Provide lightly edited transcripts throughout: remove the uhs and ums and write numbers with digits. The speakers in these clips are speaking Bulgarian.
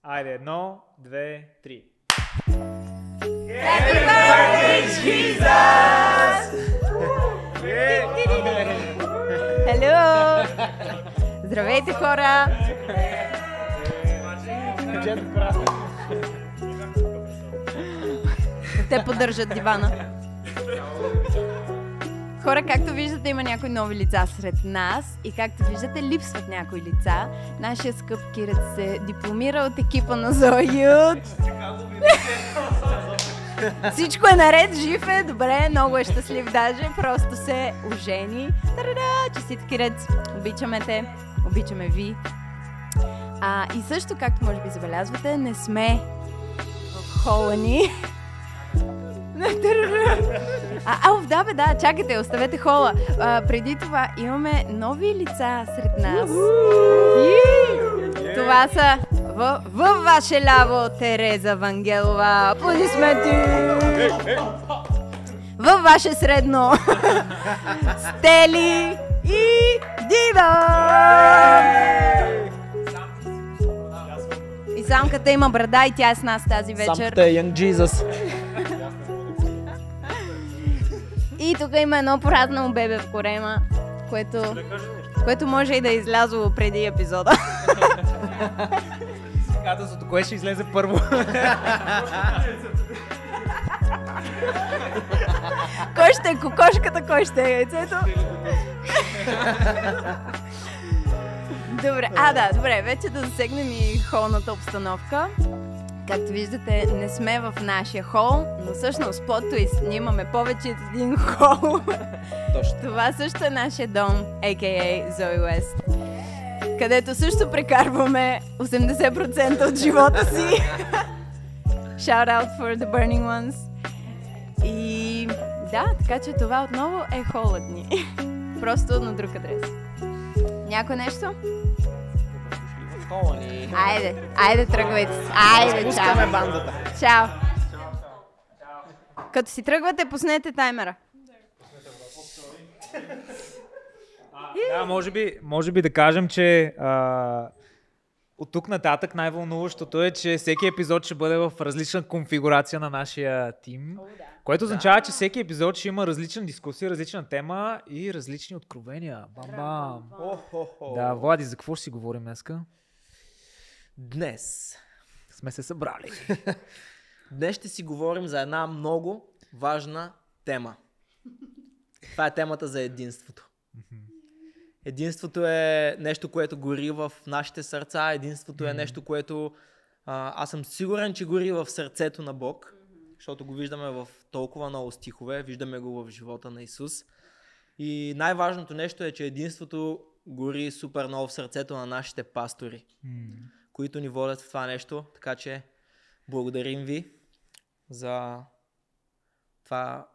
Айде, 1, 2, 3. Happy birthday, Jesus! Hello! Здравейте, хора! Те поддържат дивана. Хора, както виждате, има някои нови лица сред нас и както виждате, липсват някои лица. Нашия скъп Кирец се дипломира от екипа на Зоют. Всичко е наред, жив е, добре, много е щастлив даже, просто се ожени. Та-да-да, честит Кирец, обичаме те, обичаме ви. И също, както може би забелязвате, не сме в хола ни. Да, чакайте, оставете хола. Преди това имаме нови лица сред нас. Това са във ваше ляво Тереза Вангелова. Аплодисменти! Във ваше средно Стели и Дива! И самката има брада и тя е с нас тази вечер. Самката е Young Jesus. И тук има едно поразнало бебе в корема, което може и да е излязло преди епизода. Гадъсото, кое ще излезе първо? Кой ще е кокошката, кой ще е яйцето? Добре, добре, вече да засегнем и холната обстановка. Както виждате, не сме в нашия хол, но всъщност по твист ние имаме повече от един хол. Точно. Това също е нашия дом, a.k.a. Zoe West, където също прекарваме 80% от живота си. Shout out for the burning ones. И да, така че това отново е холът ни. Просто на друг адрес. Някой нещо? Айде, тръгвайте се. Айде, чао. Спускаме бандата. Чао. Като си тръгвате, пуснете таймера. Да, може би да кажем, че от тук нататък най-вълнуващото е, че всеки епизод ще бъде в различна конфигурация на нашия тим, което означава, че всеки епизод ще има различна дискусия, различна тема и различни откровения. Бам-бам. Да, Влади, за какво ще си говорим днеска? Днес Сме се събрали. Днес ще си говорим за една много важна тема. Това е темата за единството. Единството е нещо, което гори в нашите сърца. Единството е нещо, което аз съм сигурен, че гори в сърцето на Бог, защото го виждаме в толкова много стихове, виждаме го в живота на Исус. И най-важното нещо е, че единството гори супер много в сърцето на нашите пастори, които ни водят в това нещо. Така че благодарим ви за това,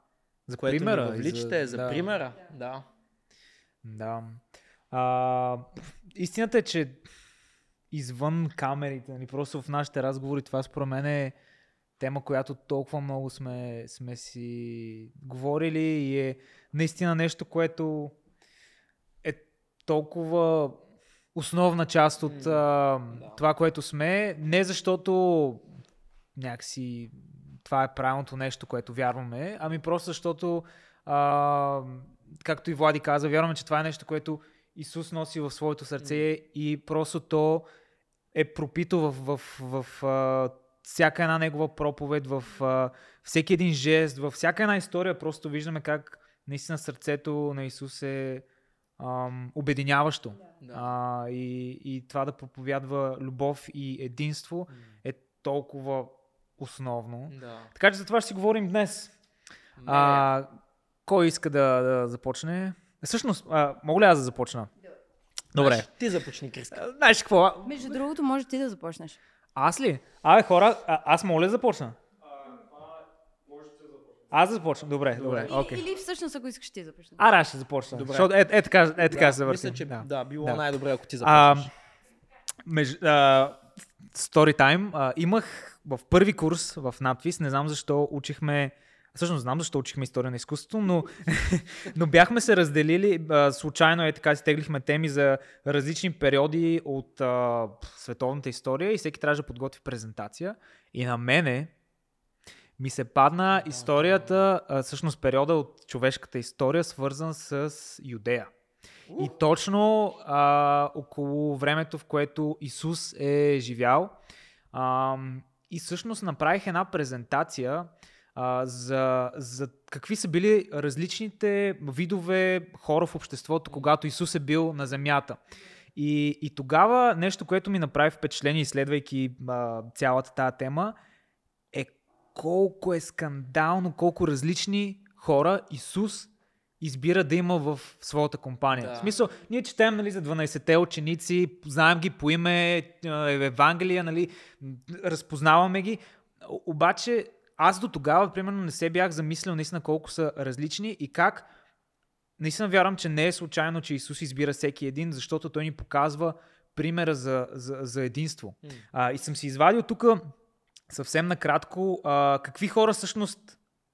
За което примера, ни въвличате, за да. примера. Да. Да. Истината е, че извън камерите, нали, просто в нашите разговори, това според мен е тема, която толкова много сме си говорили и е наистина нещо, което е толкова основна част от това, което сме. Не защото някакси това е правилното нещо, което вярваме, ами просто защото както и Влади каза, вярваме, че това е нещо, което Исус носи в своето сърце и просто то е пропито в всяка една негова проповед, в всеки един жест, във всяка една история. Просто виждаме как наистина сърцето на Исус е обединяващо. И това да проповядва любов и единство е толкова основно. Да. Така че за това ще си говорим днес. Кой иска да започне? Всъщност, мога ли аз да започна? Добре. Ти започни, Криска. Знаеш какво? Между другото, може ти да започнеш. Аз ли? Хора, аз мога ли да започна? Аз да започна? Добре. Okay. Или всъщност, ако искаш ти да започнеш. Аз ще започна. Добре. Защото така се завърши. Мисля, че било най-добре, ако ти започнеш. Story time. Имах в първи курс в NAPFIS, не знам защо, учихме Всъщност знам защо учихме история на изкуството, но бяхме се разделили, случайно така си теглихме теми за различни периоди от световната история и всеки трябваше да подготви презентация. И на мене ми се падна историята, всъщност периода от човешката история, свързан с Юдея. И точно около времето, в което Исус е живял. И всъщност направих една презентация за какви са били различните видове хора в обществото, когато Исус е бил на земята. И тогава нещо, което ми направи впечатление, изследвайки цялата тази тема, е колко е скандално, колко различни хора Исус избира да има в своята компания. Да. В смисъл, ние четем, нали, за 12-те ученици, знаем ги по име, Евангелия, нали, разпознаваме ги, обаче аз до тогава, примерно, не се бях замислил наистина колко са различни и как наистина вярвам, че не е случайно, че Исус избира всеки един, защото той ни показва примера за единство. И съм си извадил тук съвсем накратко какви хора всъщност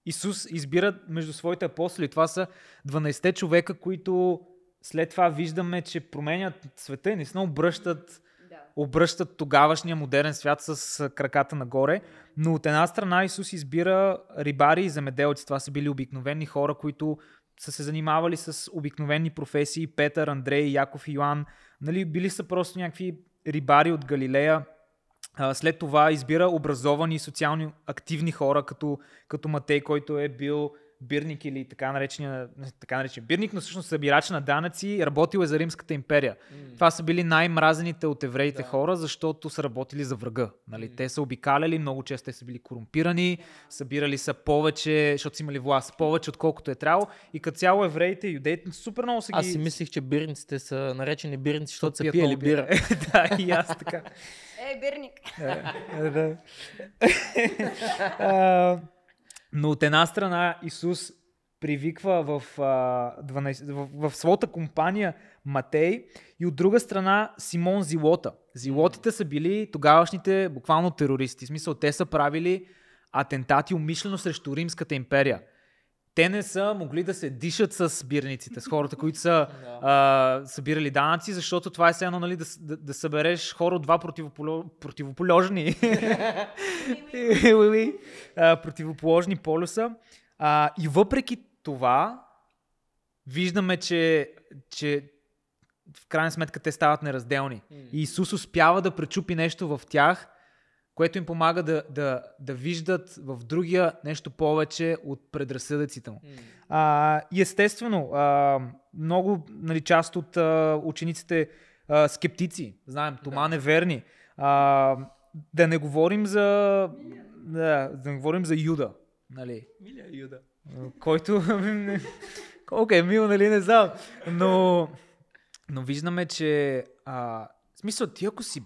Исус избира между своите апостоли. Това са 12 човека, които след това виждаме, че променят света и наистина обръщат тогавашния модерен свят с краката нагоре. Но от една страна Исус избира рибари и земеделци. Това са били обикновени хора, които са се занимавали с обикновени професии. Петър, Андрей, Яков и Йоан. Нали, били са просто някакви рибари от Галилея. След това избира образовани и социално активни хора, като Матей, който е бил бирник или така наречен бирник, но всъщност събирач на данъци, работил е за Римската империя. Това са били най-мразените от евреите хора, защото са работили за врага. Нали? Те са обикаляли, много често те са били корумпирани, събирали са повече, защото са имали власт, повече отколкото е трябвало. И като цяло евреите и юдеите супер много са ги... Аз си мислих, че бирниците са наречени бирници, защото са пиели бира. Да, и аз така. Бирник! Но от една страна Исус привиква в своята компания Матей и от друга страна Симон Зилота. Зилотите са били тогавашните буквално терористи. В смисъл, те са правили атентати умишлено срещу Римската империя. Те не са могли да се дишат с бирниците, с хората, които са събирали данъци, защото това е все едно, нали, да събереш хора от два противоположни противоположни полюса. И въпреки това виждаме, че в крайна сметка те стават неразделни. И Исус успява да пречупи нещо в тях, което им помага да виждат в другия нещо повече от предразсъдъците му. И естествено, много, нали, част от учениците скептици, знаем, Тома неверни. Да не говорим за Юда. Нали? Миля Юда. Който... Колко е мил, нали, не знам. Но виждаме, че в смисъл, ти ако си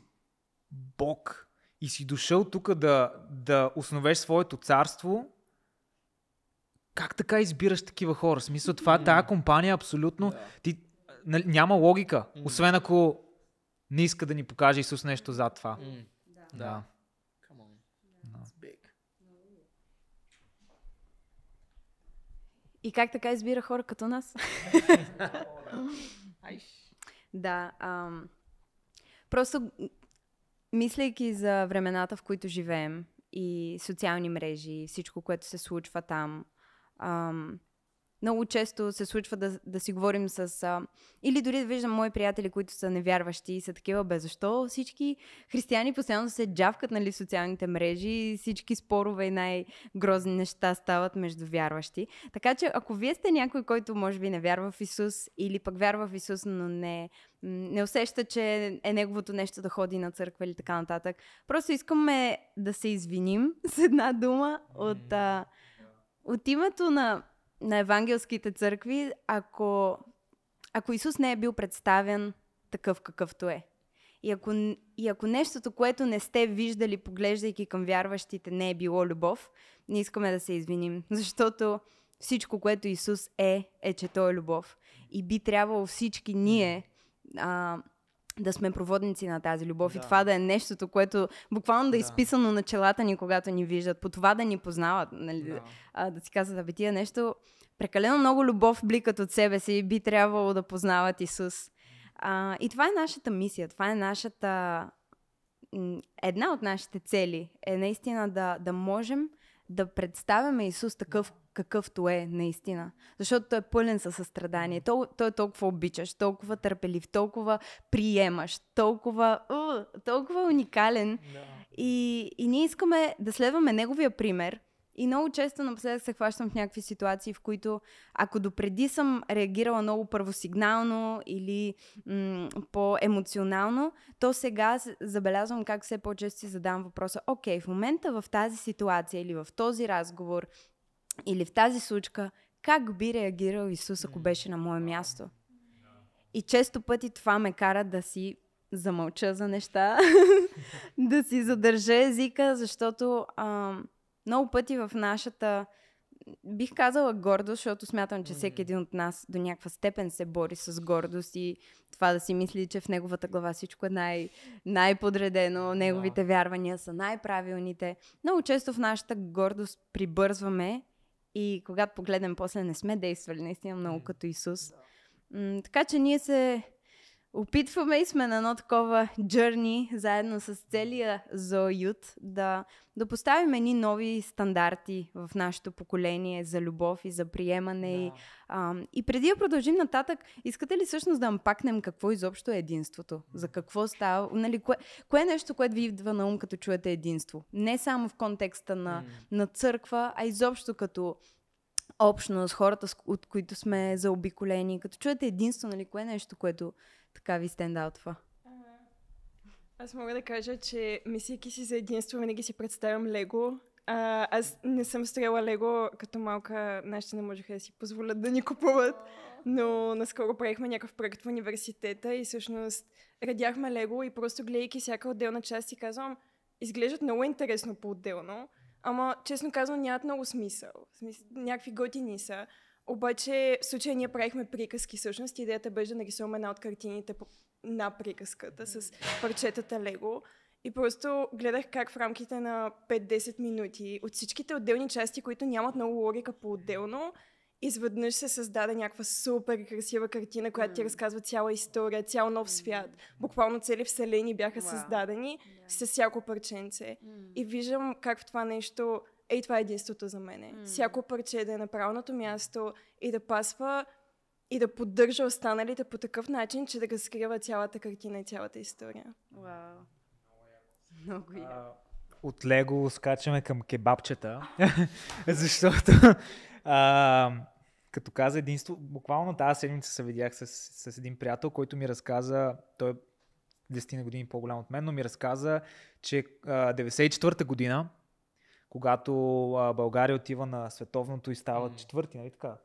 Бог и си дошъл тук да основеш своето царство, как така избираш такива хора? В смисъл, тая компания абсолютно... няма логика, освен ако не иска да ни покаже Исус нещо зад това. Да. И как така избира хора като нас? Да. Просто мислейки за времената, в които живеем и социални мрежи, всичко, което се случва там, много често се случва да си говорим или дори да виждам мои приятели, които са невярващи и са такива, защо всички християни постоянно се джавкат, нали, в социалните мрежи и всички спорове и най-грозни неща стават между вярващи. Така че ако вие сте някой, който може би не вярва в Исус или пък вярва в Исус, но не усеща, че е неговото нещо да ходи на църква или така нататък, просто искаме да се извиним с една дума от името на евангелските църкви, ако Исус не е бил представен такъв какъвто е. И ако нещото, което не сте виждали, поглеждайки към вярващите, не е било любов, не искаме да се извиним, защото всичко, което Исус е, че Той е любов. И би трябвало всички ние да сме проводници на тази любов и това да е нещото, което буквално да е изписано на челата ни, когато ни виждат, по това да ни познават, нали? Да си казват, тия нещо, прекалено много любов бликат от себе си и би трябвало да познават Исус. И това е нашата мисия, това е една от нашите цели е наистина да можем да представяме Исус такъв, какъвто е наистина. Защото той е пълен със състрадание. Той е толкова обичащ, толкова търпелив, толкова приемащ, толкова уникален. И ние искаме да следваме неговия пример. И много често напоследък се хващам в някакви ситуации, в които ако допреди съм реагирала много първосигнално или по-емоционално, то сега забелязвам как все по-често си задавам въпроса: окей, в момента в тази ситуация или в този разговор или в тази случка, как би реагирал Исус, ако беше на мое място? И често пъти това ме кара да си замълча за неща, да си задържа езика, защото много пъти в нашата, бих казала гордост, защото смятам, че всеки един от нас до някаква степен се бори с гордост и това да си мисли, че в неговата глава всичко е най-подредено, неговите вярвания са най-правилните. Много често в нашата гордост прибързваме и когато погледнем после не сме действали наистина много като Исус. Така че ние се опитваме и сме на едно такова journey, заедно с целия Zoe да поставим едни нови стандарти в нашето поколение за любов и за приемане. И преди да продължим нататък, искате ли всъщност да ампакнем какво изобщо е единството? За какво става? Нали, кое е нещо, което ви идва на ум, като чуете единство? Не само в контекста на църква, а изобщо като общност, хората, от които сме заобиколени. Като чуете единство, нали, кое е нещо, което така ви стендаутва? Аз мога да кажа, че мислейки си за единство, винаги си представям Лего. Аз не съм строила Лего като малка, нашите не можеха да си позволят да ни купуват, но наскоро правихме някакъв проект в университета и всъщност радяхме Лего и просто гледайки всяка отделна част си казвам, изглеждат много интересно по-отделно, ама честно казвам нямат много смисъл. Някакви готини са. Обаче в случая ние правихме приказки всъщност. Идеята беше да нарисуваме една от картините на приказката с парчетата Лего. И просто гледах как в рамките на 5-10 минути от всичките отделни части, които нямат много логика по-отделно, изведнъж се създаде някаква супер красива картина, която ти разказва цяла история, цял нов свят. Буквално цели вселени бяха създадени с всяко парченце. И виждам как в това нещо... това е единството за мене. Всяко парче да е на правилното място и да пасва и да поддържа останалите по такъв начин, че да разкрива цялата картина и цялата история. Вау. Много яко. От Лего скачаме към кебабчета, защото като каза единство, буквално тази седмица се видях с един приятел, който ми разказа, той е 10 години по-голям от мен, но ми разказа, че 94-та година, когато България отива на световното и става четвърти, нали така?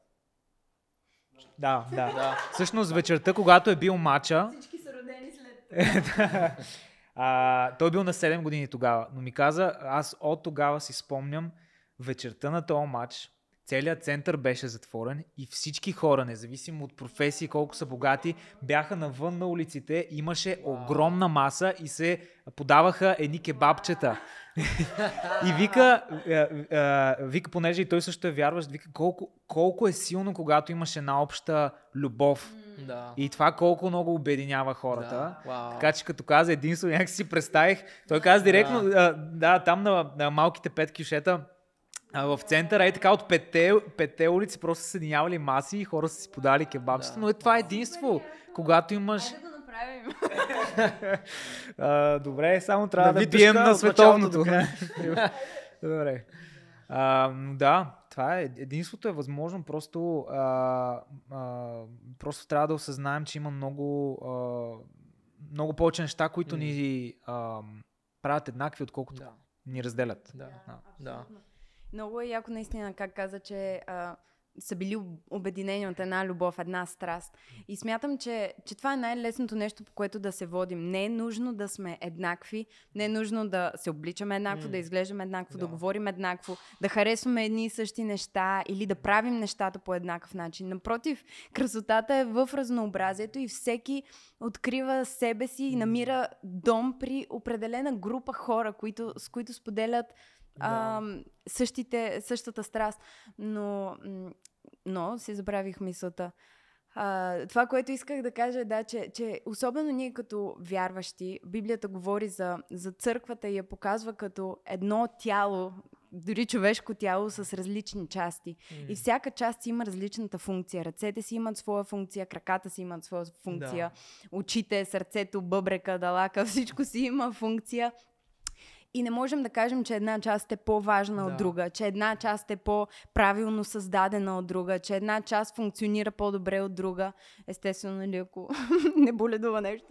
Да. Всъщност вечерта, когато е бил матча... Всички са родени след той е бил на 7 години тогава, но ми каза, аз от тогава си спомням вечерта на този матч, целият център беше затворен и всички хора, независимо от професии, колко са богати, бяха навън на улиците, имаше огромна маса и се подаваха едни кебабчета. И вика, понеже и той също е вярващ, вика колко е силно, когато имаш една обща любов. И това колко много обединява хората. Така че като каза единство, някак си представих. Той каза директно, там на малките 5 кюшета, в центъра и така от петте улици просто са съединявали маси и хора са си подали кебабчета, но това е единство, когато имаш... Хайде да го направим. Добре, само трябва да бием на световното. Добре. Това е. Единството е възможно, просто трябва да осъзнаем, че има много повече неща, които ни правят еднакви, отколкото ни разделят. Много е яко наистина, как каза, че са били обединени от една любов, една страст. И смятам, че това е най-лесното нещо, по което да се водим. Не е нужно да сме еднакви, не е нужно да се обличаме еднакво, да изглеждаме еднакво, да говорим еднакво, да харесваме едни и същи неща или да правим нещата по еднакъв начин. Напротив, красотата е в разнообразието и всеки открива себе си и намира дом при определена група хора, с които споделят същата страст. Но си забравих мисълта. Това, което исках да кажа, че особено ние като вярващи, Библията говори за църквата и я показва като едно тяло, дори човешко тяло с различни части. И всяка част има различната функция. Ръцете си имат своя функция, краката си имат своя функция, очите, сърцето, бъбрека, далака, всичко си има функция. И не можем да кажем, че една част е по-важна от друга, че една част е по-правилно създадена от друга, че една част функционира по-добре от друга. Естествено, нали, ако не боледува нещо.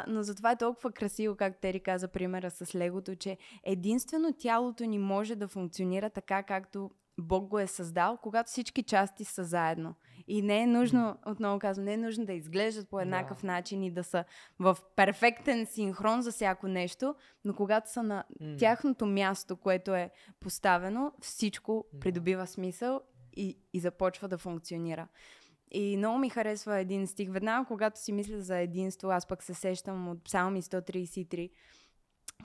Но затова е толкова красиво, както Тери каза примера с легото, че единствено тялото ни може да функционира така, както Бог го е създал, когато всички части са заедно. И не е нужно, отново казвам, не е нужно да изглеждат по еднакъв начин и да са в перфектен синхрон за всяко нещо, но когато са на тяхното място, което е поставено, всичко придобива смисъл и започва да функционира. И много ми харесва един стих. Веднага, когато си мисля за единство, аз пък се сещам от Псалми 133,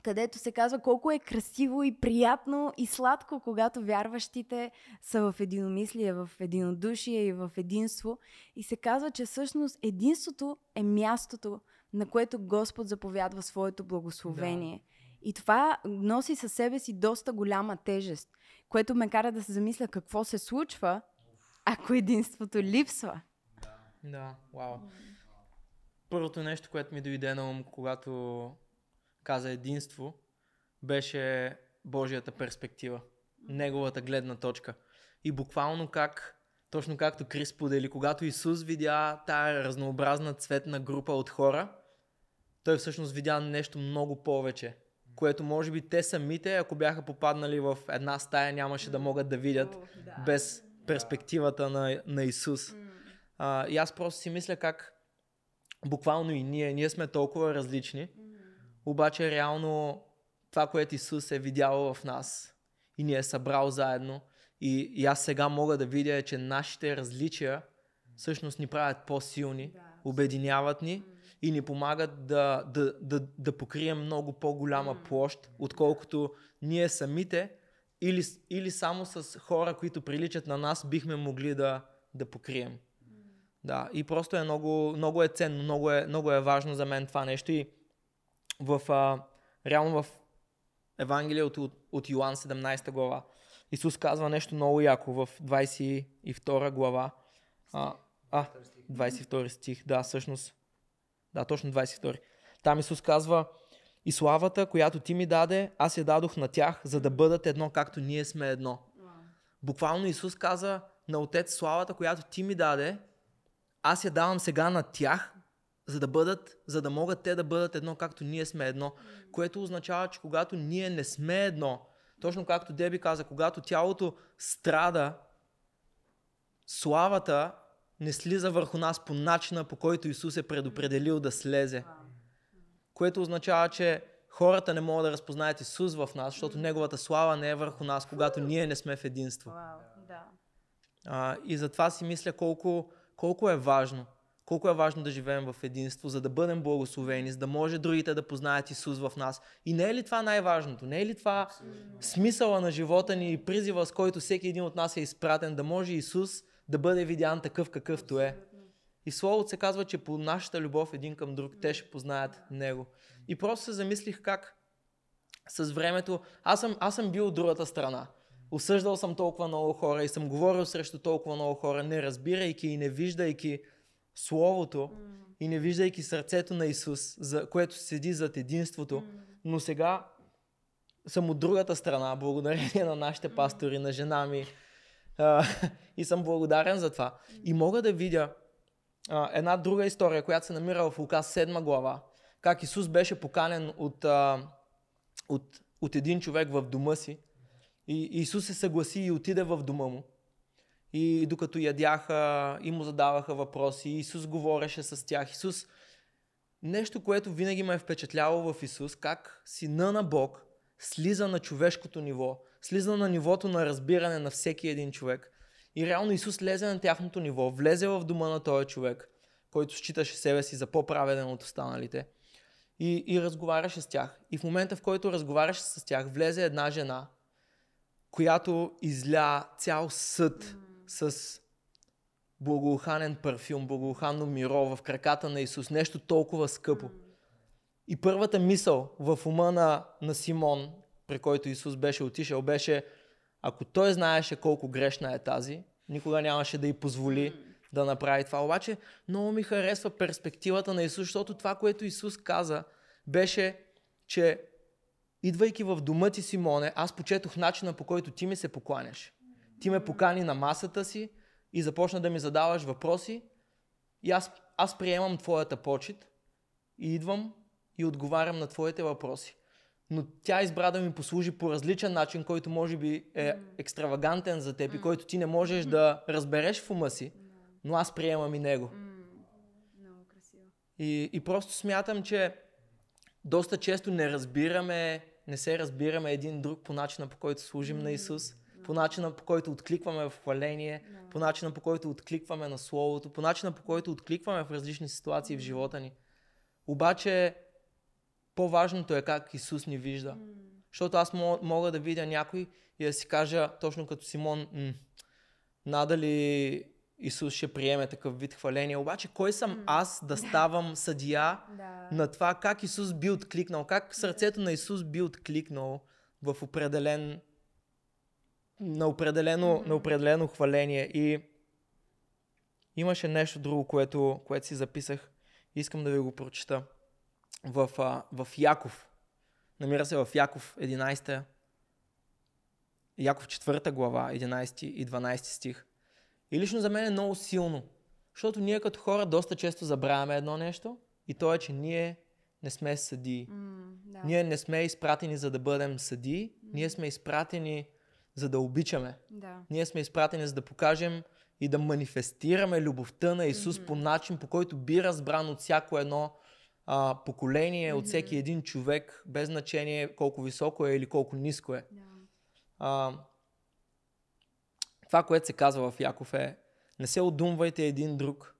където се казва колко е красиво и приятно и сладко, когато вярващите са в единомислие, в единодушие и в единство. И се казва, че всъщност единството е мястото, на което Господ заповядва своето благословение. И това носи със себе си доста голяма тежест, което ме кара да се замисля какво се случва, ако единството липсва. Да, вау. Първото нещо, което ми дойде на ум, когато каза единство, беше Божията перспектива, неговата гледна точка. И буквално точно както Крис подели, когато Исус видя тая разнообразна цветна група от хора, той всъщност видя нещо много повече, което може би те самите, ако бяха попаднали в една стая, нямаше да могат да видят без перспективата на Исус. И аз просто си мисля как буквално и ние сме толкова различни, обаче реално това, което Исус е видял в нас и ни е събрал заедно, и аз сега мога да видя, че нашите различия всъщност ни правят по-силни, обединяват ни и ни помагат да покрием много по-голяма площ, отколкото ние самите или само с хора, които приличат на нас, бихме могли да покрием. Да, и просто е много е ценно, много е важно за мен това нещо. И реално в Евангелието от Йоан 17 глава Исус казва нещо много яко в 22 глава. 22 стих, да, всъщност. Да, точно 22. Там Исус казва: и славата, която ти ми даде, аз я дадох на тях, за да бъдат едно, както ние сме едно. Буквално Исус каза на Отец: славата, която ти ми даде, аз я давам сега на тях, за да могат те да бъдат едно, както ние сме едно. Което означава, че когато ние не сме едно, точно както Деби каза, когато тялото страда, славата не слиза върху нас по начина, по който Исус е предопределил да слезе. Което означава, че хората не могат да разпознаят Исус в нас, защото Неговата слава не е върху нас, когато ние не сме в единство. И затова си мисля колко е важно. Колко е важно да живеем в единство, за да бъдем благословени, за да може другите да познаят Исус в нас. И не е ли това най-важното? Не е ли това смисъла на живота ни и призива, с който всеки един от нас е изпратен, да може Исус да бъде видян такъв какъвто е? И в Словото се казва, че по нашата любов един към друг те ще познаят Него. И просто се замислих как с времето... Аз съм бил от другата страна. Осъждал съм толкова много хора и съм говорил срещу толкова много хора, не разбирайки и не виждайки Словото и не виждайки сърцето на Исус, което седи зад единството. Но сега съм от другата страна, благодарение на нашите пастори, на жена ми. И съм благодарен за това. И мога да видя една друга история, която се намира в Лука 7 глава, как Исус беше поканен от един човек в дома си. И Исус се съгласи и отиде в дома му. и докато ядяха и му задаваха въпроси, Исус говореше с тях. Исус, нещо, което винаги ме е впечатляло в Исус, как Сина на Бог слиза на човешкото ниво, слиза на нивото на разбиране на всеки един човек. И реално Исус лезе на тяхното ниво, влезе в дома на този човек, който считаше себе си за по-праведен от останалите и разговаряше с тях. И в момента, в който разговаряше с тях, влезе една жена, която изля цял съд с благоуханен парфюм, благоуханно миро в краката на Исус, нещо толкова скъпо. И първата мисъл в ума на Симон, при който Исус беше отишъл, беше: ако той знаеше колко грешна е тази, никога нямаше да й позволи да направи това. Обаче много ми харесва перспективата на Исус, защото това, което Исус каза, беше, че идвайки в дома ти, Симоне, аз почетох начина, по който ти ми се покланяш. Ти ме покани на масата си и започна да ми задаваш въпроси и аз приемам твоята почит и идвам и отговарям на твоите въпроси. Но тя избра да ми послужи по различен начин, който може би е екстравагантен за теб и който ти не можеш да разбереш в ума си, но аз приемам и него. Много красиво. И просто смятам, че доста често не се разбираме един друг по начина, по който служим на Исус, по начина, по който откликваме в хваление, по начина, по който откликваме на Словото, по начина, по който откликваме в различни ситуации в живота ни. Обаче по-важното е как Исус ни вижда. Защото аз мога да видя някой и да си кажа, точно като Симон, надали Исус ще приеме такъв вид хваление. Обаче кой съм аз да ставам съдия на това как Исус би откликнал, как сърцето на Исус би откликнал в на определено хваление. И имаше нещо друго, което си записах. Искам да ви го прочета. В Яков. Намира се в Яков 11. Яков 4 глава, 11 и 12 стих. И лично за мен е много силно, защото ние като хора доста често забравяме едно нещо и то е, че ние не сме съдии. Ние не сме изпратени за да бъдем съдии, ние сме изпратени за да обичаме. Ние сме изпратени за да покажем и да манифестираме любовта на Исус по начин, по който би разбран от всяко едно поколение, от всеки един човек, без значение колко високо е или колко ниско е. Това, което се казва в Яков е: не се одумвайте един друг,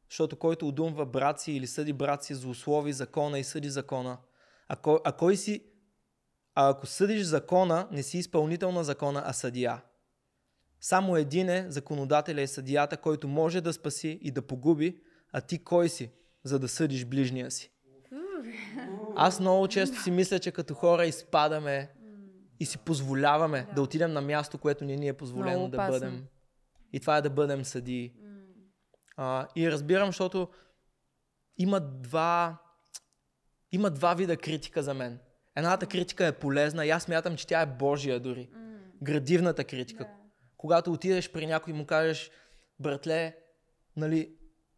защото който одумва брат си или съди брат си, злослови закона и съди закона. Ако съдиш закона, не си изпълнител на закона, а съдия. Само един е законодателя и съдията, който може да спаси и да погуби, а ти кой си, за да съдиш ближния си? Аз много често си мисля, че като хора изпадаме и си позволяваме да отидем на място, което не ни е позволено да бъдем. И това е да бъдем съдии. И разбирам, защото има два вида критика за мен. Едната критика е полезна и аз смятам, че тя е Божия дори. Градивната критика. Когато отидеш при някой и му кажеш: братле, нали,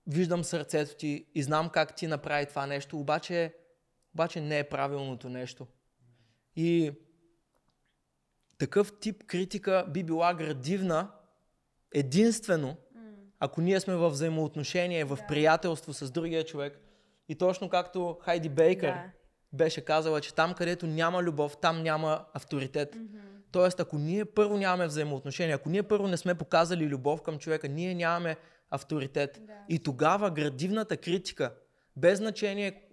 виждам сърцето ти и знам как ти направи това нещо, обаче не е правилното нещо. И такъв тип критика би била градивна единствено, ако ние сме в взаимоотношение, в приятелство с другия човек. И точно както Хайди Бейкър беше казала, че там, където няма любов, там няма авторитет. Тоест, ако ние първо нямаме взаимоотношение, ако ние първо не сме показали любов към човека, ние нямаме авторитет. И тогава градивната критика, без значение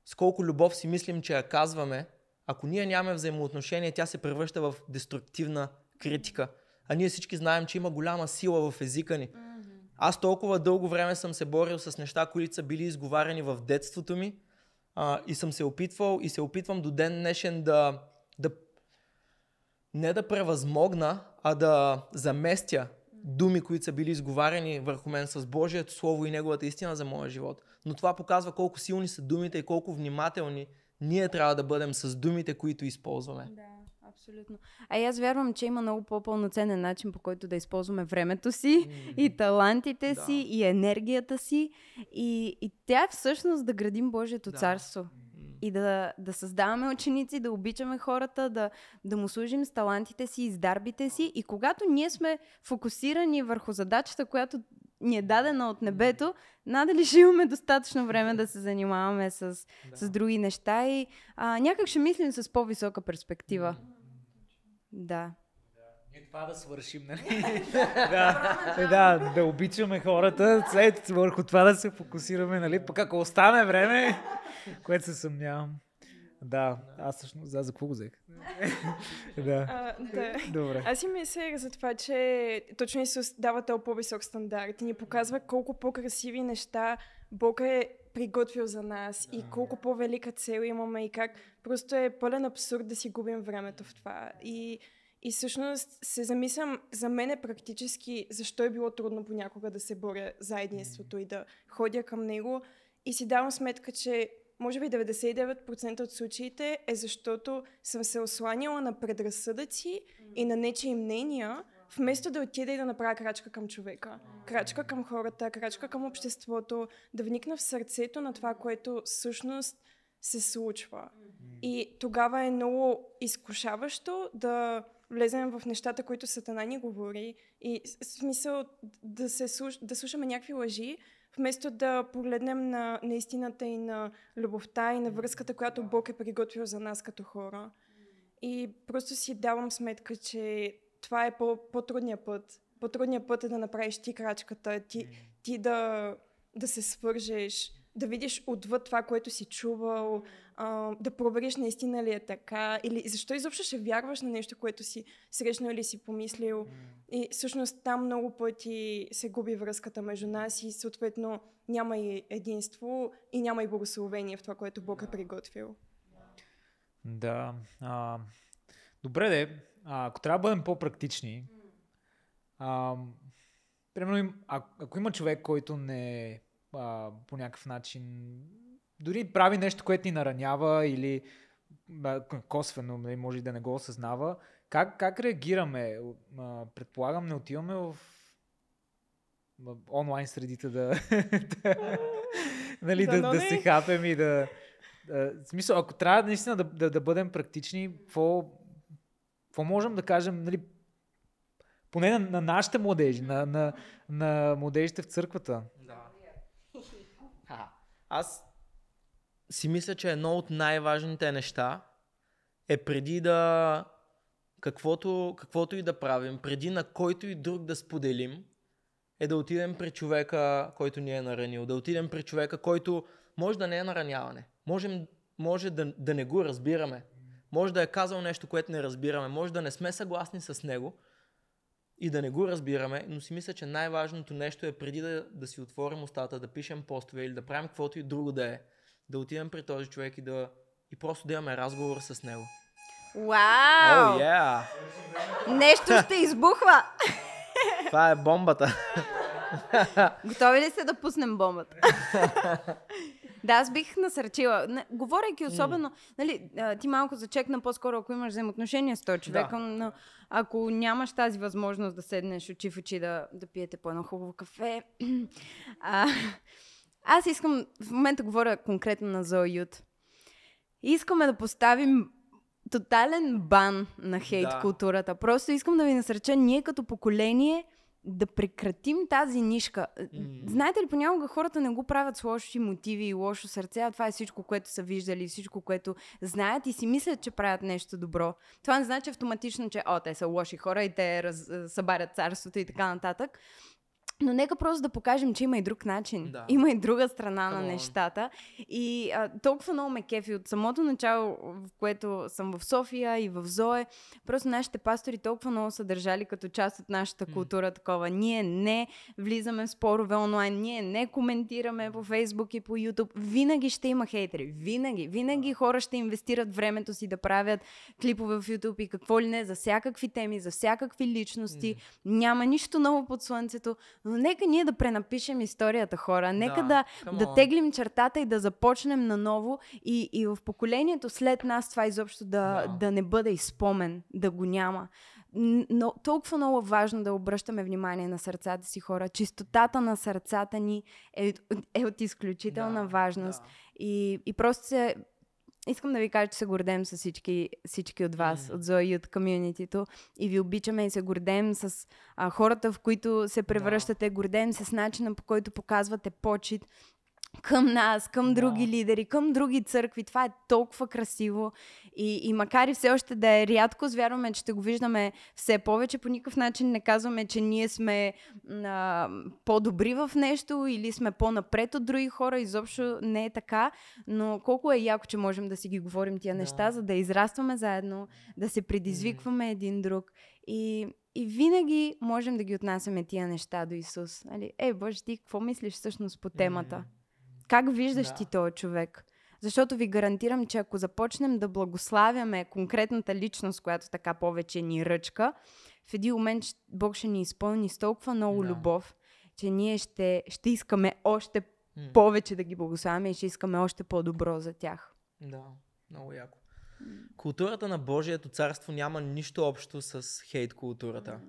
с колко любов си мислим, че я казваме, ако ние нямаме взаимоотношение, тя се превръща в деструктивна критика. А ние всички знаем, че има голяма сила в езика ни. Аз толкова дълго време съм се борил с неща, които са били изговаряни в детството ми, и съм се опитвал и се опитвам до ден днешен не да превъзмогна, а да заместя думи, които са били изговаряни върху мен с Божието Слово и Неговата истина за моя живот. Но това показва колко силни са думите и колко внимателни ние трябва да бъдем с думите, които използваме. Да, абсолютно. Аз вярвам, че има много по-пълноценен начин, по който да използваме времето си и талантите си и енергията си. И тя е всъщност да градим Божието царство. и да създаваме ученици, да обичаме хората, да му служим с талантите си и с дарбите си. И когато ние сме фокусирани върху задачата, която ни е дадена от небето, надали ще имаме достатъчно време да се занимаваме с други неща и някак ще мислим с по-висока перспектива. Да. И това да свършим, нали? да обичаме хората, след върху това да се фокусираме, нали? Пък ако остане време, което се съмнявам. Да, аз всъщност, за какво го взех? Да. Добре. Аз си мислех за това, че точно Исус дава този по-висок стандарт и ни показва колко по-красиви неща Бог е приготвил за нас и колко по-велика цел имаме и как просто е пълен абсурд да си губим времето в това. И всъщност се замислям, за мен е практически защо е било трудно понякога да се боря за единството и да ходя към него. И си давам сметка, че може би 99% от случаите е защото съм се осланяла на предразсъдъци и на нечии мнения, вместо да отида и да направя крачка към човека. Крачка към хората, крачка към обществото, да вникна в сърцето на това, което всъщност се случва. И тогава е много изкушаващо да влезем в нещата, които Сатана ни говори и в смисъл да слушаме някакви лъжи, вместо да погледнем на истината и на любовта и на връзката, която Бог е приготвил за нас като хора. И просто си давам сметка, че това е по-трудният път. По-трудният път е да направиш ти крачката, ти да се свържеш, да видиш отвъд това, което си чувал, да провериш наистина ли е така, или защо изобщо ще вярваш на нещо, което си срещнал или си помислил. И всъщност там много пъти се губи връзката между нас и съответно няма и единство и няма и благословение в това, което Бог е приготвил. Да. Добре, ако трябва да бъдем по-практични, примерно, ако има човек, който не по някакъв начин дори прави нещо, което ни наранява или косвено, може и да не го осъзнава, как реагираме? Предполагам, не отиваме в онлайн средите да се хапем и да... В смисъл, ако трябва наистина да бъдем практични, какво можем да кажем, нали, поне на нашите младежи, на младежите в църквата? Да. Аз си мисля, че едно от най-важните неща е преди да каквото и да правим, преди на който и друг да споделим, е да отидем при човека, който ни е наранил, да отидем при човека, който може да не е нараняване, може да не го разбираме, може да е казал нещо, което не разбираме, може да не сме съгласни с него и да не го разбираме, но си мисля, че най-важното нещо е преди да си отворим устата, да пишем постове или да правим каквото и друго да отидем при този човек и просто да имаме разговор с него. Вау! Oh, yeah. Нещо ще избухва! Това е бомбата. Готови ли сте да пуснем бомбата? Да, аз бих насърчила. Говорейки особено, нали, ти малко зачекна по-скоро, ако имаш взаимоотношения с този човек, но ако нямаш тази възможност да седнеш очи в очи да пиете по едно хубаво кафе. Аз искам, в момента говоря конкретно на Зои Ют. Искаме да поставим тотален бан на хейт културата. Просто искам да ви насреча ние като поколение да прекратим тази нишка. Знаете ли, понякога хората не го правят с лоши мотиви и лошо сърце, а това е всичко, което са виждали, всичко, което знаят и си мислят, че правят нещо добро. Това не значи автоматично, че те са лоши хора и те събарят царството и така нататък. Но нека просто да покажем, че има и друг начин. Да. Има и друга страна на нещата. И толкова много ме кефи от самото начало, в което съм в София и в Зое. Просто нашите пастори толкова много са държали като част от нашата култура такова. Ние не влизаме в спорове онлайн, ние не коментираме по Фейсбук и по Ютуб. Винаги ще има хейтери. Винаги хора ще инвестират времето си да правят клипове в Ютуб и какво ли не, за всякакви теми, за всякакви личности. Няма нищо ново под слънцето. Но нека ние да пренапишем историята, хора. Нека да теглим чертата и да започнем наново и в поколението след нас това изобщо да не бъде изпомен, да го няма. Но толкова много важно да обръщаме внимание на сърцата си, хора. Чистотата на сърцата ни е от изключителна важност. И просто искам да ви кажа, че се гордеем с всички от вас, от Zoe Youth Community-то и ви обичаме и се гордеем с хората, в които се превръщате, гордеем се с начина, по който показвате почит към нас, към други лидери, към други църкви. Това е толкова красиво и макар и все още да е рядко, вярваме, че ще го виждаме все повече. По никакъв начин не казваме, че ние сме по-добри в нещо или сме по-напред от други хора. Изобщо не е така, но колко е яко, че можем да си ги говорим тия неща, за да израстваме заедно, да се предизвикваме един друг и винаги можем да ги отнасяме тия неща до Исус. Нали? Боже, ти какво мислиш всъщност по темата? Как виждаш ти този човек? Защото ви гарантирам, че ако започнем да благославяме конкретната личност, която така повече ни ръчка, в един момент Бог ще ни изпълни с толкова много любов, че ние ще искаме още повече да ги благославяме и ще искаме още по-добро за тях. Да, много яко. Културата на Божието царство няма нищо общо с хейт културата.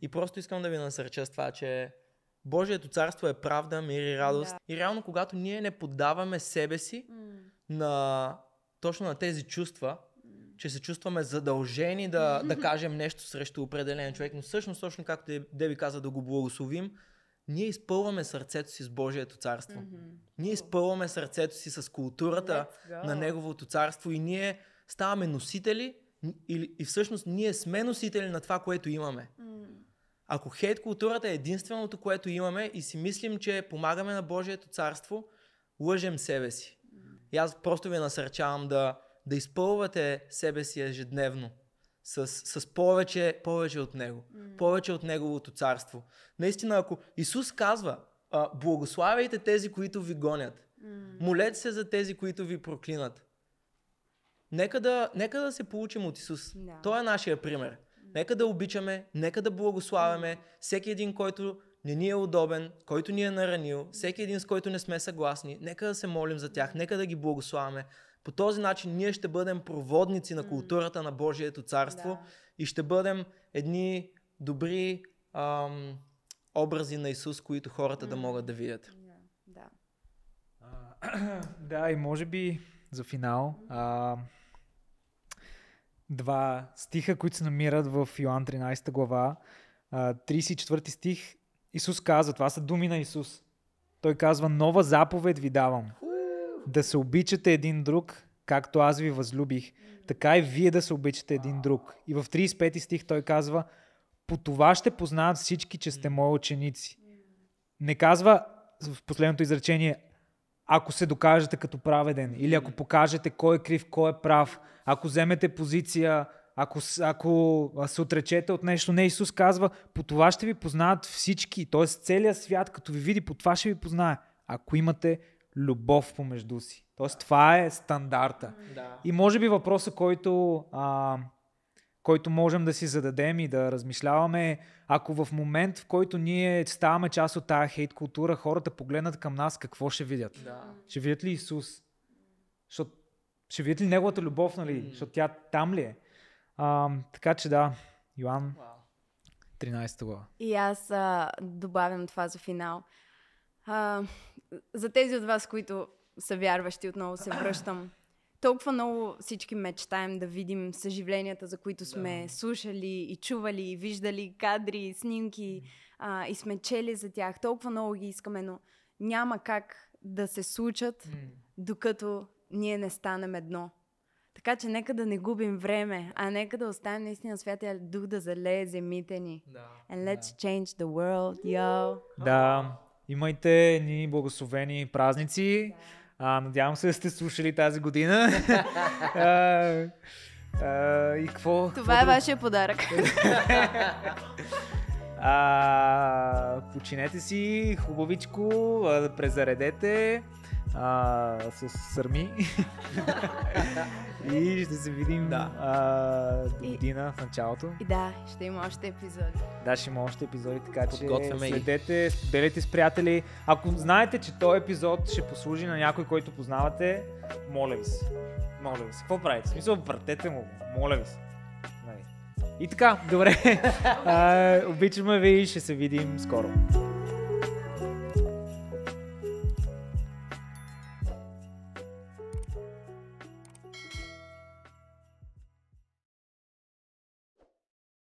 И просто искам да ви насърча с това, че Божието царство е правда, мир и радост. И реално, когато ние не поддаваме себе си точно на тези чувства, че се чувстваме задължени да кажем нещо срещу определен човек, но всъщност, точно както Деби каза, да го благословим, ние изпълваме сърцето си с Божието царство. Ние изпълваме сърцето си с културата на Неговото царство и ние ставаме носители и всъщност ние сме носители на това, което имаме. Ако хейт културата е единственото, което имаме и си мислим, че помагаме на Божието царство, лъжем себе си. И аз просто ви насърчавам да изпълвате себе си ежедневно с повече от Него. Повече от Неговото царство. Наистина, ако Исус казва, благославяйте тези, които ви гонят. Молете се за тези, които ви проклинат. Нека да се получим от Исус. Той е нашия пример. Нека да обичаме, нека да благославяме всеки един, който не ни е удобен, който ни е наранил, всеки един, с който не сме съгласни. Нека да се молим за тях, нека да ги благославяме. По този начин ние ще бъдем проводници на културата на Божието царство и ще бъдем едни добри образи на Исус, които хората да могат да видят. Да, и може би за финал... Два стиха, които се намират в Йоан 13 глава, 34 стих, Исус казва, това са думи на Исус. Той казва, нова заповед ви давам. Да се обичате един друг, както аз ви възлюбих. Така и вие да се обичате един друг. И в 35 стих той казва, по това ще познаят всички, че сте мои ученици. Не казва в последното изречение, ако се докажете като праведен, или ако покажете кой е крив, кой е прав, ако вземете позиция, ако се отречете от нещо. Не, Исус казва, по това ще ви познаят всички, т.е. целият свят, като ви види, по това ще ви познае, ако имате любов помежду си. Т.е. това е стандарта. И може би въпросът, който можем да си зададем и да размишляваме, ако в момент, в който ние ставаме част от тая хейт култура, хората погледнат към нас, какво ще видят? Ще видят ли Исус? Ще видят ли Неговата любов, нали? Защото тя там ли е? Така че да, Йоан 13 глава. И аз добавям това за финал. За тези от вас, които са вярващи, отново се връщам. Толкова много всички мечтаем да видим съживленията, за които сме слушали и чували, и виждали кадри, снимки и сме чели за тях. Толкова много ги искаме, но няма как да се случат, докато ние не станем едно. Така че нека да не губим време, а нека да оставим наистина Святия Дух да залее земите ни. And let's change the world, yo. Да, имайте ни благословени празници. Надявам се да сте слушали тази година. И какво? Това е вашия подарък. Починете си хубавичко, презаредете с сърми. И ще се видим до година в началото. И да, ще има още епизоди. Да, ще има още епизоди, така че следете, споделяйте с приятели. Ако знаете, че този епизод ще послужи на някой, който познавате, моля ви се. Моля ви се. Какво правите? В смисъл, въртете му. Моля ви се. И така, добре. Обичаме ви и ще се видим скоро.